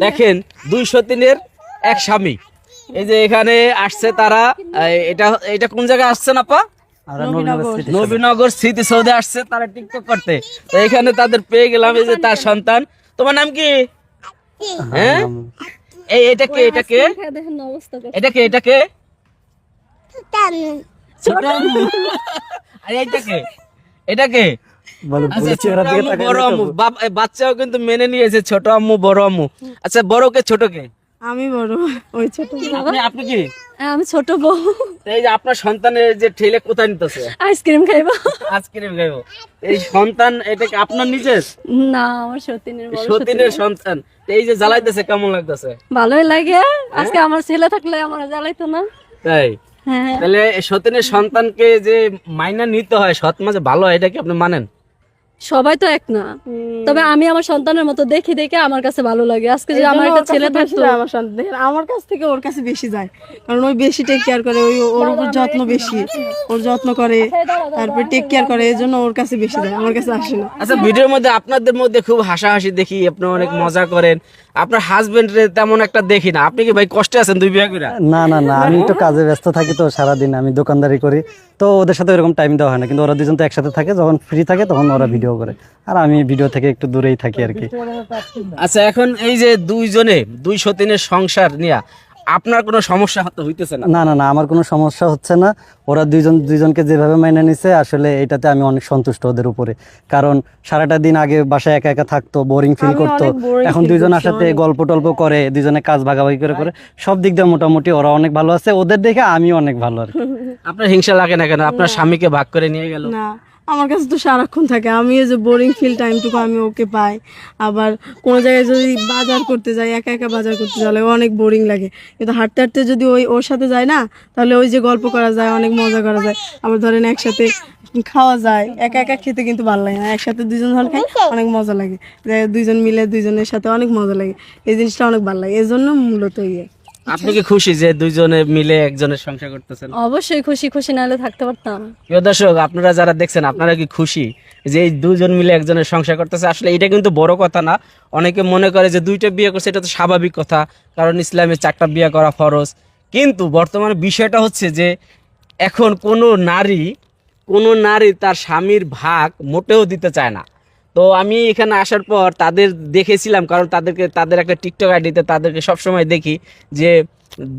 দেখেন 203-এর এক স্বামী, এই যে এখানে আসছে তারা। এটা এটা কোন জায়গায় আসছেন আপা? নবীনগর স্মৃতি সৌধে আসছে তারা টিকটক করতে। তো এখানে তাদের পেয়ে গেলাম, এই যে তার সন্তান। তোমার নাম কি? হ্যাঁ, এটা কে? এটা কে? এটা কে? এটা কে? ছোট আম্মু। আর এটা কে? এটা কে? আচ্ছা, ছোট আম্মু, বড় আম্মু। বাচ্চাও কিন্তু মেনে নিয়েছে ছোট আম্মু বড় আম্মু। আচ্ছা, বড় কে ছোট কে? আমি বড়, ওই ছোট। আপনি কি? আমি ছোট বউ। এই যে আপনার সন্তানের যে ঠেলে কোথায় নিতেছে? আইসক্রিম খাইবো। আইসক্রিম খাইবো। এই সন্তান এটা কি আপনার নিজের? না, আমার সতীনের বড়। সতীনের সন্তান। এই যে জ্বালাইতেছে কেমন লাগতেছে? ভালোই লাগে। আজকে আমার ছেলে থাকলে আমার জ্বালাইতো না। তাই? হ্যাঁ। তাহলে সতীনের সন্তানকে যে মাইনা নিতে হয়, সৎ মাঝে ভালো হয়, এটা কি আপনি মানেন? সবাই তো এক না, তবে আমি আমার সন্তানের মতো দেখে দেখে আমার কাছে ভালো লাগে। আজকে যে আমার একটা ছেলে থাকতো, আমার সন্তান আমার কাছ থেকে ওর কাছে বেশি যায়, কারণ ওই বেশি টেক কেয়ার করে, ওর উপর যত্ন বেশি, ওর যত্ন করে, তারপর টেক কেয়ার করে, এই জন্য ওর কাছে বেশি যায়, আমার কাছে আসে না। আচ্ছা, ভিডিওর মধ্যে আপনাদের মধ্যে খুব হাসাহাসি দেখি, আপনি অনেক মজা করেন। আপনার হাজবেন্ড তেমন একটা দেখি না। আপনি কি ভাই কষ্টে আছেন দুই বিয়ে করে? না না না, আমি একটু কাজে ব্যস্ত থাকি, তো সারাদিন আমি দোকানদারি করি, তো ওদের সাথে এরকম টাইম দেওয়া হয় না। কিন্তু ওরা দুজন তো একসাথে থাকে, যখন ফ্রি থাকে তখন ওরা ভিডিও করে, আর আমি ভিডিও থেকে একটু দূরেই থাকি আর কি। আচ্ছা, এখন এই যে দুইজনে দুই সতীনের সংসার নিয়ে আপনার কোনো সমস্যা হইতেছে না? না না না, আমার কোনো সমস্যা হচ্ছে না। ওরা দুইজনকে যেভাবে মাইনে নিছে, আসলে এটাতে আমি অনেক সন্তুষ্ট ওদের উপরে। কারণ সারাটা দিন আগে বাসায় একা একা থাকতো, বোরিং ফিল করতো, এখন দুইজনের সাথে গল্প টল্প করে, দুইজনে কাজ ভাগাভাগি করে সব দিক দিয়ে মোটামুটি ওরা অনেক ভালো আছে। ওদের দেখে আমি অনেক ভালো আর কি। আপনার হিংসা লাগে না কেন? আপনার স্বামীকে ভাগ করে নিয়ে গেল। না, আমার কাছে তো সারাক্ষণ থাকে। আমি এই যে বোরিং ফিল টাইমটুকু আমি ওকে পাই। আবার কোনো জায়গায় যদি বাজার করতে যাই, একা একা বাজার করতে যাই, অনেক বোরিং লাগে। কিন্তু হাঁটতে হাঁটতে যদি ওর সাথে যায় না, তাহলে ওই যে গল্প করা যায়, অনেক মজা করা যায়। আবার ধরেন একসাথে খাওয়া যায়। একা একা খেতে কিন্তু ভালো লাগে না, একসাথে দুইজন ধরে খাই, অনেক মজা লাগে। যে দুইজন মিলে দুইজনের সাথে অনেক মজা লাগে, এই জিনিসটা অনেক ভালো লাগে। এই জন্য মূলত আপনি কি খুশি যে দুইজনে মিলে একজনের সংসার করতেছেন? অবশ্যই খুশি, খুশি নাহলে থাকতে পারতাম। প্রিয় দর্শক, আপনারা যারা দেখছেন, আপনারা কি খুশি যে এই দুজন মিলে একজনের সংসার করতেছে? আসলে এটা কিন্তু বড় কথা না। অনেকে মনে করে যে দুইটা বিয়ে করছে, এটা তো স্বাভাবিক কথা, কারণ ইসলামে 4টা বিয়ে করা ফরজ। কিন্তু বর্তমানে বিষয়টা হচ্ছে যে এখন কোনো নারী তার স্বামীর ভাগ মোটেও দিতে চায় না। তো আমি এখানে আসার পর তাদের দেখেছিলাম, কারণ তাদের একটা টিকটক আইডিতে তাদেরকে সবসময় দেখি যে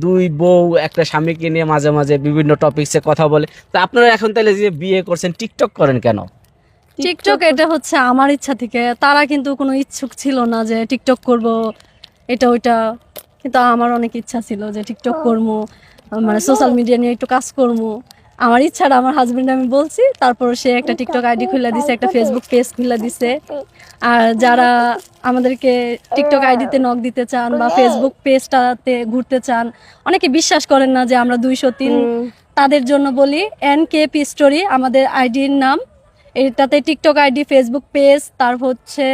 দুই বউ একটা স্বামীকে নিয়ে মাঝে মাঝে বিভিন্ন টপিকসে কথা বলে। তো আপনারা এখন তাহলে যে বিয়ে করছেন, টিকটক করেন কেন? টিকটক এটা হচ্ছে আমার ইচ্ছা থেকে, তারা কিন্তু কোনো ইচ্ছুক ছিল না যে টিকটক করব এটা ওইটা, কিন্তু আমার অনেক ইচ্ছা ছিল যে টিকটক করবো, মানে সোশ্যাল মিডিয়া নিয়ে একটু কাজ করবো। আমার ইচ্ছাটা আমার হাজবেন্ড আমি বলছি, তারপর সে একটা টিকটক আইডি খুলে দিছে, একটা ফেসবুক পেজ খুলে দিছে। আর যারা আমাদেরকে টিকটক আইডিতে নক দিতে চান বা ফেসবুক পেজটাতে ঘুরতে চান, অনেকে বিশ্বাস করেন না যে আমরা 203, তাদের জন্য বলি NKP স্টোরি আমাদের আইডির নাম। এটাতে টিকটক আইডি, ফেসবুক পেজ, তারপর হচ্ছে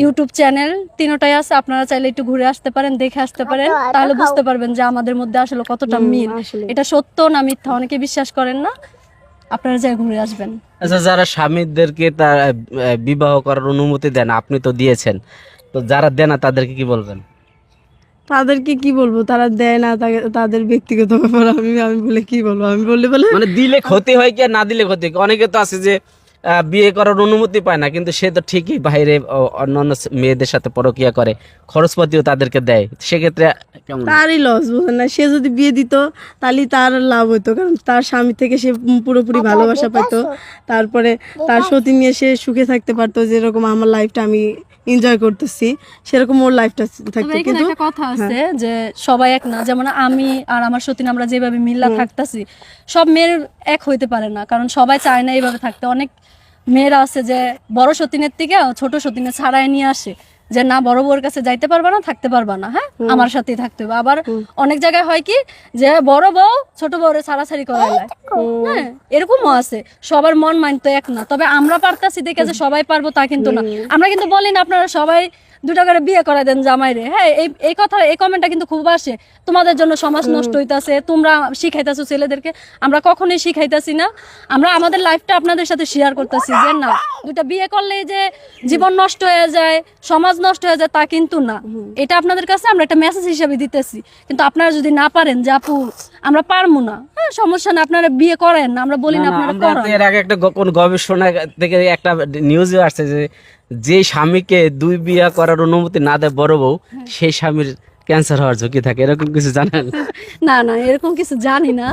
ইউটিউব চ্যানেল, তিনটাই আছে। আপনারা চাইলে একটু ঘুরে আসতে পারেন, দেখে আসতে পারেন, তাহলে বুঝতে পারবেন যে আমাদের মধ্যে আসলে কতটা মিল, এটা সত্য না মিথ্যা। অনেকে বিশ্বাস করেন না, আপনারা যাই ঘুরে আসবেন। আচ্ছা, যারা স্বামীদেরকে তার বিবাহ করার অনুমতি দেন, আপনি তো দিয়েছেন, তো যারা দেন না তাদেরকে কি বলবেন? তাদেরকে কি বলবো, তারা দেয় না, তাদের ব্যক্তিগত ব্যাপার। আমি বলে কি বলবো, আমি বললে মানে দিলে ক্ষতি হয় কি আর না দিলে ক্ষতি? অনেকে তো আছে যে বিয়ে করার অনুমতি পায় না, কিন্তু সে তো ঠিকই বাইরে অন্যান্য মেয়েদের সাথে পরকিয়া করে, খরচপাতিও তাদেরকে দেয়, সেক্ষেত্রে কেমন? তারই লস, বুঝলেন না? সে যদি বিয়ে দিত তাহলে তার লাভ হতো, কারণ তার স্বামী থেকে সে পুরোপুরি ভালোবাসা পাইতো, তারপরে তার সতী নিয়ে সে সুখে থাকতে পারতো। যেরকম আমার লাইফটা আমি এনজয় করতেছি, সেরকম ওর লাইফটা থাকতো। কিন্তু একটা কথা আছে যে সবাই এক না, যেমন আমি আর আমার সতীন আমরা যেভাবে মিল্লা থাকতেছি, সব মেয়ের এক হইতে পারে না, কারণ সবাই চায় না এইভাবে থাকতে। অনেক মেয়েরা আছে যে বড় সতীনের থেকে ছোট সতীনে ছাড়াই নিয়ে আসে, যে না বড় বউর কাছে যাইতে পারবা না, থাকতে পারবা না, হ্যাঁ আমার সাথেই থাকতে হবে। আবার অনেক জায়গায় হয় কি যে বড় বউ ছোট বউরে ছাড়াছাড়ি করাইলে, হ্যাঁ এরকমও আছে। সবার মন মাইন্ড তো এক না, তবে আমরা পারতাছি দেখে যে সবাই পারবো তা কিন্তু না। আমরা কিন্তু বলি না আপনারা সবাই দুটা করে বিয়ে করাই দেন জামাইরে। হ্যাঁ, এই কথা, এই কমেন্টটা কিন্তু খুব আসে, তোমাদের জন্য সমাজ নষ্ট হইতাছে, তোমরা শিখাইতাছো ছেলেদেরকে। আমরা কখনোই শিখাইতাছি না, আমরা আমাদের লাইফটা আপনাদের সাথে শেয়ার করতেছি যে না, দুটা বিয়ে করলেই যে জীবন নষ্ট হয়ে যায়, সমাজ নষ্ট হয়ে যায়, তা কিন্তু না। এটা আপনাদের কাছে আমরা একটা মেসেজ হিসেবে দিতেছি। কিন্তু আপনারা যদি না পারেন যে আপু আমরা পারবো না, হ্যাঁ সমস্যা না, আপনারা বিয়ে করেন না, আমরা বলি না আপনারা আমরা করেন। তো এর আগে একটা কোন গবেষণা থেকে একটা নিউজে আসছে যে স্বামীকে 2 বিয়ে করার অনুমতি না দেয় বড় বউ, সেই স্বামীর ক্যান্সার হওয়ার ঝুঁকি থাকে, এরকম কিছু জানেন? না না, এরকম কিছু জানি না।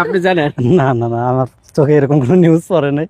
আপনি জানেন? না না না, আমার চোখে এরকম কোনো নিউজ পড়ে নাই।